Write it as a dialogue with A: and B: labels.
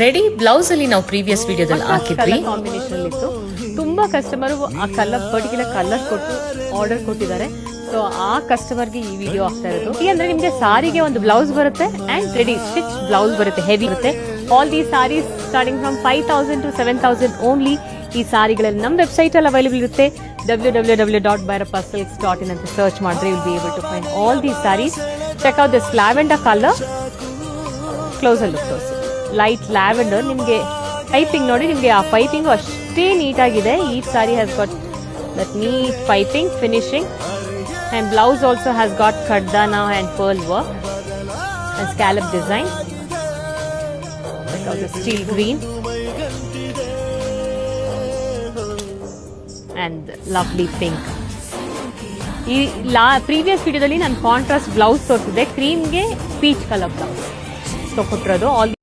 A: Ready blouse ಅಲ್ಲಿ ನಾವು previous ವಿಡಿಯೋದಲ್ಲಿ ಹಾಕಿದ್ವಿ.
B: ಕಾಂಬಿನೇಷನ್ ಇತ್ತು. ತುಂಬಾ ಕಸ್ಟಮರ್ ಆ ಪರ್ಟಿಕ್ಯುಲರ್ ಕಲರ್ ಕೊಟ್ಟು ಆರ್ಡರ್ ಕೊಟ್ಟಿದ್ದಾರೆ. ಸೊ ಆ ಕಸ್ಟಮರ್ಗೆ ಈ ವಿಡಿಯೋ ಆಗ್ತಾ ಇರೋದು. ಅಂದ್ರೆ ನಿಮ್ಗೆ ಸಾರಿಗೆ ಒಂದು ಬ್ಲೌಸ್ ಬರುತ್ತೆ ಅಂಡ್ ರೆಡಿ ಸ್ಟಿಚ್ ಬ್ಲೌಸ್ ಬರುತ್ತೆ, ಹೆವಿ ಇರುತ್ತೆ. All the saris starting from 5,000 to 7,000 only. ಈ ಸಾರಿಗಳಲ್ಲಿ ನಮ್ಮ ವೆಬ್ಸೈಟ್ ಅಲ್ಲಿ ಅವೈಲೇಬಲ್ ಇರುತ್ತೆ. www.bhairappasilks.in ಅಂತ ಸರ್ಚ್ ಮಾಡಿದ್ರೆ you will be able to find all the saris. Check out this lavender colour. Close ಅಲ್ಲಿ ಕ್ಲೋಸ್ ಲೈಟ್ ಲ್ಯಾವೆಂಡರ್. ನಿಮಗೆ ಪೈಪಿಂಗ್ ನೋಡಿ, ನಿಮಗೆ ಆ ಪೈಪಿಂಗು ಅಷ್ಟೇ ನೀಟಾಗಿದೆ. ಈ sari has got that neat piping finishing and blouse also has got kardana and pearl work and scallop design. Check out the steel green and lovely pink. ಈ previous ವಿಡಿಯೋದಲ್ಲಿ ನಾನು ಕಾಂಟ್ರಾಸ್ಟ್ ಬ್ಲೌಸ್ ತೋರಿಸಿದೆ, ಕ್ರೀಮ್ಗೆ ಪೀಚ್ ಕಲರ್ ಬ್ಲೌಸ್ ಕೊಟ್ಟಿರೋದು. All